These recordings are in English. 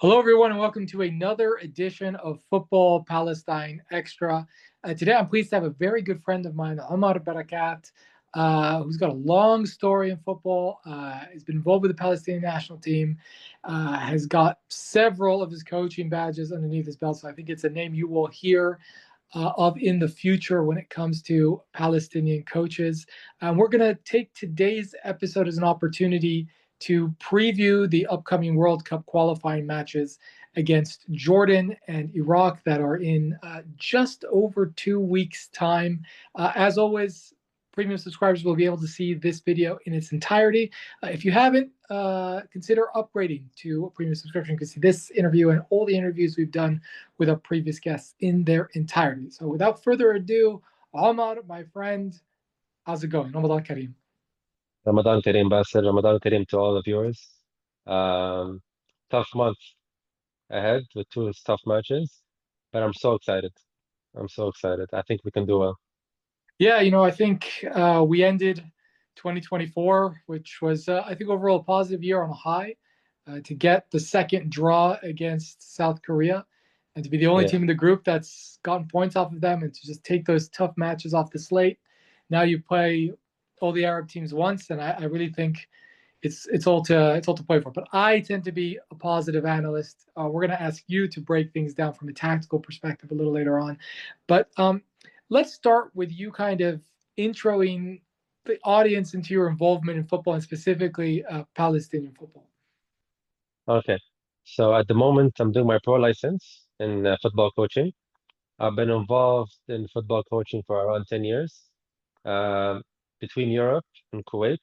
Hello, everyone, and welcome to another edition of Football Palestine Extra. Today, I'm pleased to have a very good friend of mine, Omar Barakat, who's got a long story in football. Has been involved with the Palestinian national team, has got several of his coaching badges underneath his belt. So I think it's a name you will hear of in the future when it comes to Palestinian coaches. We're going to take today's episode as an opportunity to preview the upcoming World Cup qualifying matches against Jordan and Iraq that are in just over 2 weeks' time. As always, premium subscribers will be able to see this video in its entirety. If you haven't, consider upgrading to a premium subscription. You can see this interview and all the interviews we've done with our previous guests in their entirety. So without further ado, Omar, my friend, how's it going? Ramadan Kareem. Ramadan Kareem, Basir. Ramadan Kareem to all of yours. Um, Tough month ahead with two tough matches, but I'm so excited. I'm so excited. I think we can do well. Yeah, I think we ended 2024, which was, I think, overall a positive year on a high. To get the second draw against South Korea and to be the only Yeah, team in the group that's gotten points off of them and to just take those tough matches off the slate. Now you play all the Arab teams once, and I really think it's all to play for. But I tend to be a positive analyst. We're going to ask you to break things down from a tactical perspective a little later on, but let's start with you kind of introing the audience into your involvement in football and specifically Palestinian football. okay. So at the moment, I'm doing my pro license in football coaching. I've been involved in football coaching for around 10 years, um, between Europe and Kuwait.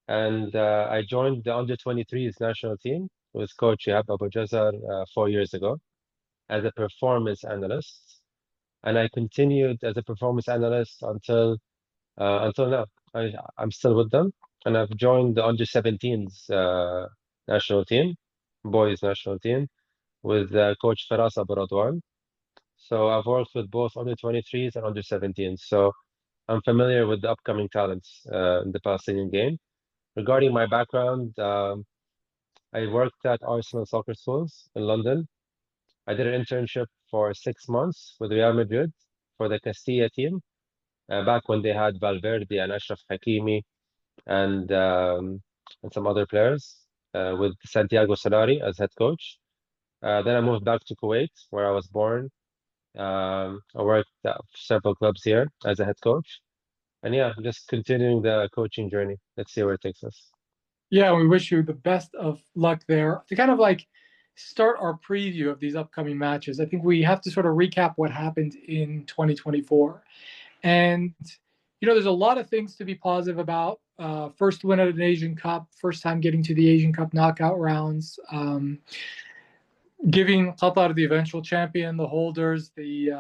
And I joined the under 23s national team with coach Ehab Abu Jazar 4 years ago as a performance analyst. And I continued as a performance analyst until now. I'm still with them, and I've joined the under 17s national team, boys national team, with Coach Faras Abu Radwan. So I've worked with both under 23s and under 17s. So I'm familiar with the upcoming talents in the Palestinian game. Regarding my background, I worked at Arsenal Soccer Schools in London. I did an internship for 6 months with Real Madrid for the Castilla team back when they had Valverde and Ashraf Hakimi and some other players with Santiago Solari as head coach. Then I moved back to Kuwait, where I was born. I worked at several clubs here as a head coach. And yeah, just continuing the coaching journey. Let's see where it takes us. Yeah, we wish you the best of luck there. To kind of like start our preview of these upcoming matches, I think we have to sort of recap what happened in 2024. And, there's a lot of things to be positive about. First win at an Asian Cup, first time getting to the Asian Cup knockout rounds, giving Qatar, the eventual champion, the holders, the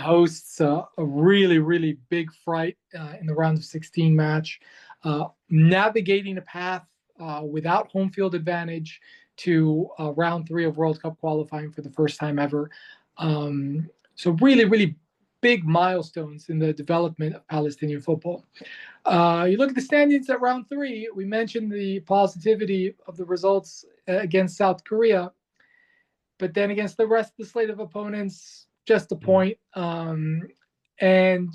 hosts, a really, really big fright in the round of 16 match, navigating a path without home field advantage to round three of World Cup qualifying for the first time ever. So really, really big milestones in the development of Palestinian football. You look at the standings at round three. We mentioned the positivity of the results against South Korea, but then against the rest of the slate of opponents, just a point. And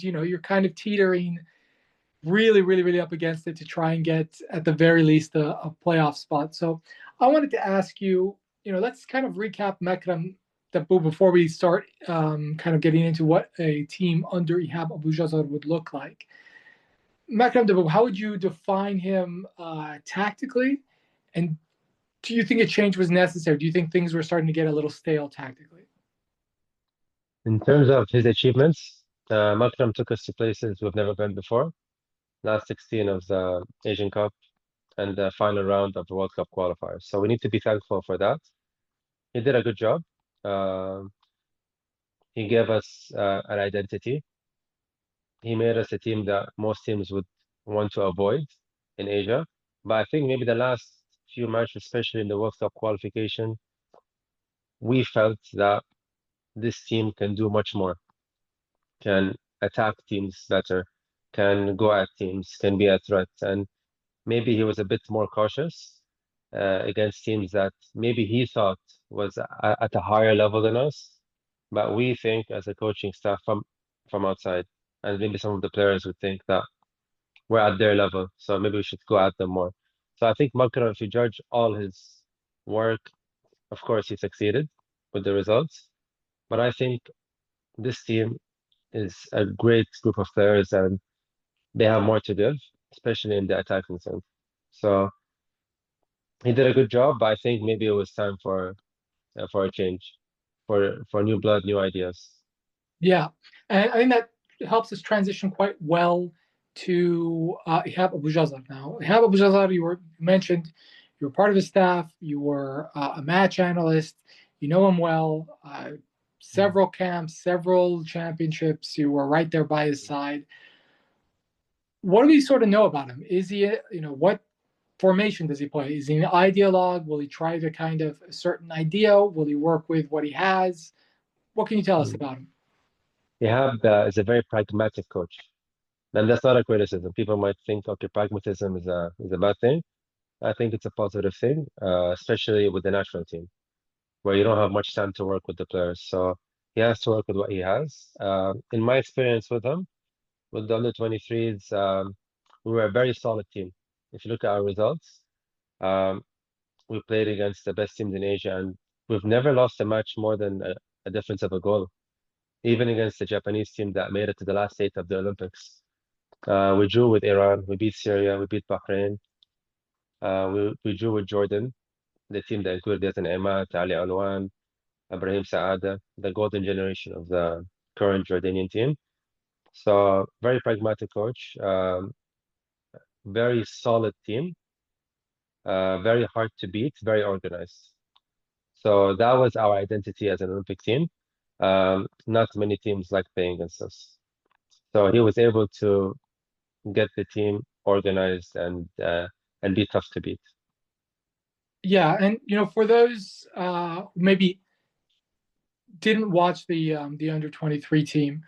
you're kind of teetering really, really, really up against it to try and get at the very least a playoff spot. So I wanted to ask you, let's kind of recap Mekram Tabu before we start kind of getting into what a team under Ehab Abu Jazar would look like. Mekram Tabu, how would you define him tactically? And do you think a change was necessary? Do you think things were starting to get a little stale tactically? In terms of his achievements, Makram took us to places we've never been before. Last 16 of the Asian Cup and the final round of the World Cup qualifiers. So we need to be thankful for that. He did a good job. Uh, he gave us an identity. He made us a team that most teams would want to avoid in Asia. But I think maybe the last few matches, especially in the World Cup qualification, we felt that this team can do much more, can attack teams better, can go at teams, can be a threat. And maybe he was a bit more cautious against teams that maybe he thought was at a higher level than us, but we think as a coaching staff from outside, and maybe some of the players would think that we're at their level, so maybe we should go at them more. So I think Makram, if you judge all his work, of course he succeeded with the results, but I think this team is a great group of players and they have more to give, especially in the attacking sense. So he did a good job, but I think maybe it was time for a change, for new blood, new ideas. Yeah, and I think that helps us transition quite well to Ehab Abu Jazar. Now, Ehab Abu Jazar, you mentioned you were part of his staff, you were a match analyst, you know him well, several camps, several championships, you were right there by his side. What do we sort of know about him? Is he, what formation does he play? Is he an ideologue? Will he try to kind of a certain idea? Will he work with what he has? What can you tell us Mm. about him? Ehab is a very pragmatic coach, and that's not a criticism. People might think, okay, pragmatism is a bad thing. I think it's a positive thing, especially with the national team, where you don't have much time to work with the players. So he has to work with what he has. In my experience with him, with the under 23s, we were a very solid team. If you look at our results, um, we played against the best teams in Asia, and we've never lost a match more than a difference of a goal, even against the Japanese team that made it to the last eight of the Olympics. We drew with Iran, we beat Syria, we beat Bahrain, we drew with Jordan, the team that included Yatan Emat, Ali Alwan, Ibrahim Saada, the golden generation of the current Jordanian team. So very pragmatic coach, very solid team, very hard to beat, very organized. So that was our identity as an Olympic team. Not many teams like playing against us. So he was able to get the team organized and be tough to beat. Yeah, and for those who maybe didn't watch the under 23 team,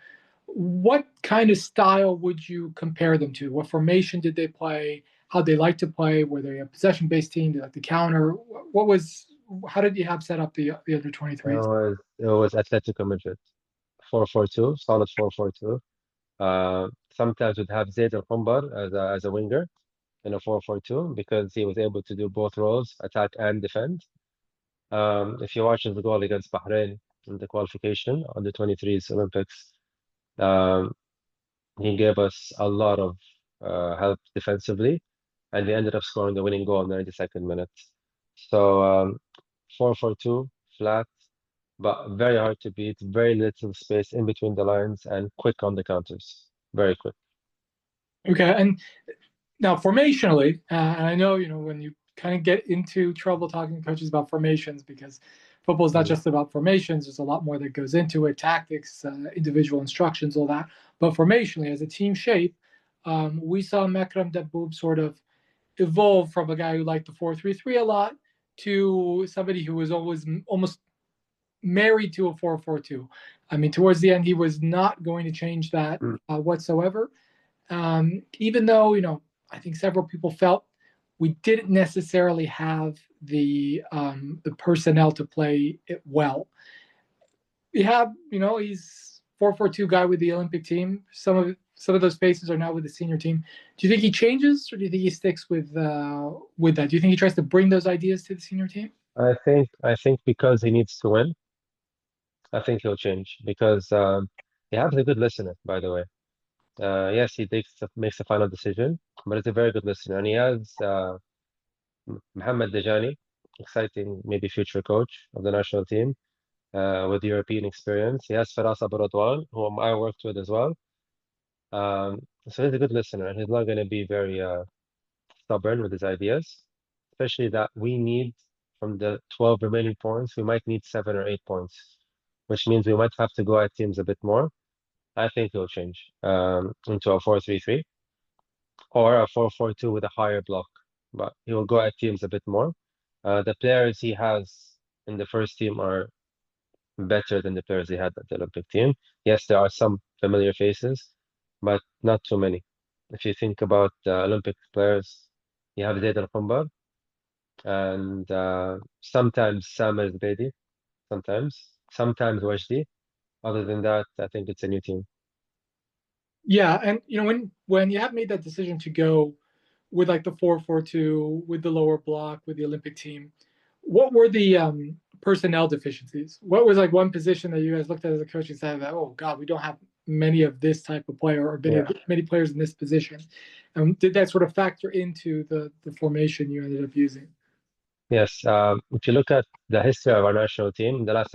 what kind of style would you compare them to? What formation did they play? How they like to play? Were they a possession based team? Did they like to counter? What was How did you have set up the under 23s? It was Atletico Madrid, 4-4-2, solid 4-4-2. Sometimes we'd have Zaid Al-Khumbar as a winger in a 4-4-2 because he was able to do both roles, attack and defend. If you watch the goal against Bahrain in the qualification on the 23s Olympics, um, he gave us a lot of help defensively, and we ended up scoring the winning goal in the 92nd minute. So 4-4-2, flat, but very hard to beat, very little space in between the lines, and quick on the counters. Very quick. Okay, and now formationally, and I know when you kind of get into trouble talking to coaches about formations because football is not Mm. just about formations. There's a lot more that goes into it: tactics, individual instructions, all that. But formationally, as a team shape, we saw Mekram Daboub sort of evolve from a guy who liked the 4-3-3 a lot to somebody who was always almost married to a 4-4-2. I mean, towards the end, he was not going to change that Mm. whatsoever. Even though, I think several people felt we didn't necessarily have the personnel to play it well. We have, he's 4-4-2 guy with the Olympic team. Some of those faces are now with the senior team. Do you think he changes, or do you think he sticks with that? Do you think he tries to bring those ideas to the senior team? I think because he needs to win, I think he'll change because he has a good listener, by the way. Yes, he makes the final decision, but it's a very good listener, and he has Mohamed Dejani, exciting maybe future coach of the national team with European experience. He has Firas Abu Radwan, whom I worked with as well. So he's a good listener, and he's not going to be very stubborn with his ideas, especially that we need from the 12 remaining points, we might need 7 or 8 points, which means we might have to go at teams a bit more. I think he'll change into a 4-3-3 or a 4-4-2 with a higher block, but he will go at teams a bit more. The players he has in the first team are better than the players he had at the Olympic team. Yes, there are some familiar faces, but not too many. If you think about the Olympic players, you have Zaid Al-Khumbar, and sometimes Sam is Brady, sometimes Wajdi. Other than that, I think it's a new team. Yeah, and when you have made that decision to go with like the 4-4-2, with the lower block, with the Olympic team, what were the personnel deficiencies? What was like one position that you guys looked at as a coach and said that, oh God, we don't have many of this type of player or Yeah. many players in this position? And did that sort of factor into the formation you ended up using? Yes. If you look at the history of our national team, the last